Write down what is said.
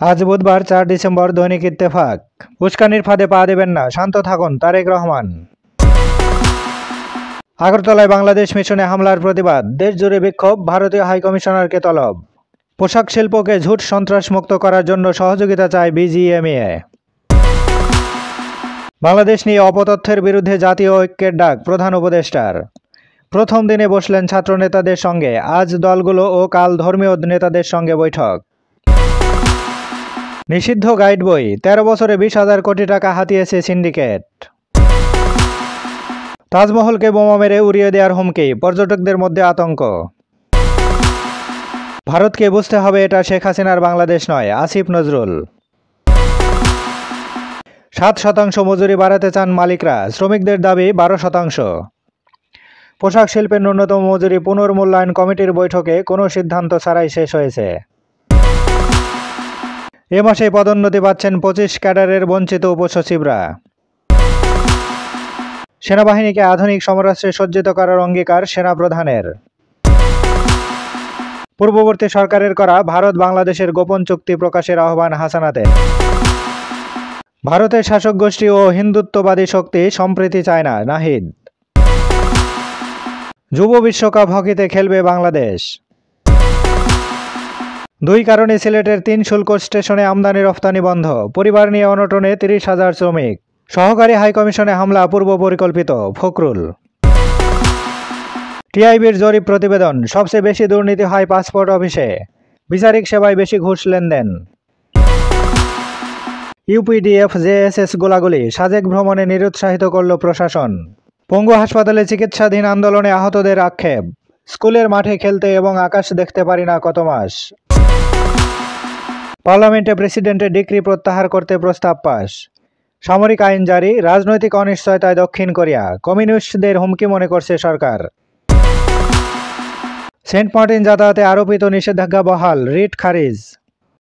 আজ বুধবার 4 ডিসেম্বর। দৈনিক ইত্তেফাক। উস্কানির ফাঁদে পা দেবেন না, শান্ত থাকুন তারেক রহমান। আগরতলায় বাংলাদেশ মিশনে হামলার প্রতিবাদ, দেশজুড়ে বিক্ষোভ, ভারতীয় হাইকমিশনারকে তলব। পোশাক শিল্পকে ঝুট সন্ত্রাস মুক্ত করার জন্য সহযোগিতা চায় বিজিএমইএ। বাংলাদেশ নিয়ে অপতথ্যের বিরুদ্ধে জাতীয় ঐক্যের ডাক প্রধান উপদেষ্টার। প্রথম দিনে বসলেন ছাত্র নেতাদের সঙ্গে, আজ দলগুলো ও কাল ধর্মীয় নেতাদের সঙ্গে বৈঠক। নিষিদ্ধ গাইড বই, 13 বছরে 20,000 কোটি টাকা হাতিয়েছে সিন্ডিকেট। তাজমহলকে বোমা মেরে উড়িয়ে দেওয়ার হুমকি, পর্যটকদের মধ্যে আতঙ্ক। ভারতকে বুঝতে হবে এটা শেখ হাসিনার বাংলাদেশ নয়, আসিফ নজরুল। 7% মজুরি বাড়াতে চান মালিকরা, শ্রমিকদের দাবি 12%। পোশাক শিল্পের ন্যূনতম মজুরি পুনর্মূল্যায়ন কমিটির বৈঠকে কোনো সিদ্ধান্ত ছাড়াই শেষ হয়েছে। এ মাসে পদোন্নতি পাচ্ছেন 25 ক্যাডারের বঞ্চিত উপসচিবরা। সেনাবাহিনীকে আধুনিক সমরাস্ত্রে সজ্জিত করার অঙ্গীকার সেনাপ্রধানের। পূর্ববর্তী সরকারের করা ভারত বাংলাদেশের গোপন চুক্তি প্রকাশের আহ্বান হাসানাতের। ভারতের শাসক গোষ্ঠী ও হিন্দুত্ববাদী শক্তি সম্প্রীতি চায় না, নাহিদ। যুব বিশ্বকাপ হকিতে খেলবে বাংলাদেশ। 2 কারণে সিলেটের 3 শুল্ক স্টেশনে আমদানি রফতানি বন্ধ, পরিবার নিয়ে অনটনে 30,000 শ্রমিক। সহকারী হাইকমিশনে হামলা পূর্ব পরিকল্পিত, ফখরুল। টিআইবির জরিপ প্রতিবেদন, সবচেয়ে বেশি দুর্নীতি হয় পাসপোর্ট অফিসে, বিচারিক সেবায় বেশি ঘুষ লেনদেন। ইউপিডিএফ জেএসএস গোলাগুলি, সাজেক ভ্রমণে নিরুৎসাহিত করল প্রশাসন। পঙ্গু হাসপাতালে চিকিৎসাধীন আন্দোলনে আহতদের আক্ষেপ, স্কুলের মাঠে খেলতে এবং আকাশ দেখতে পারি না কত মাস। পার্লামেন্টে প্রেসিডেন্টের ডিক্রি প্রত্যাহার করতে প্রস্তাব পাস। সামরিক আইন জারি, রাজনৈতিক অনিশ্চয়তায় দক্ষিণ কোরিয়া, কমিউনিস্টদের হুমকি মনে করছে সরকার। সেন্ট মার্টিন যাতায়াতে আরোপিত নিষেধাজ্ঞা বহাল, রিট খারিজ।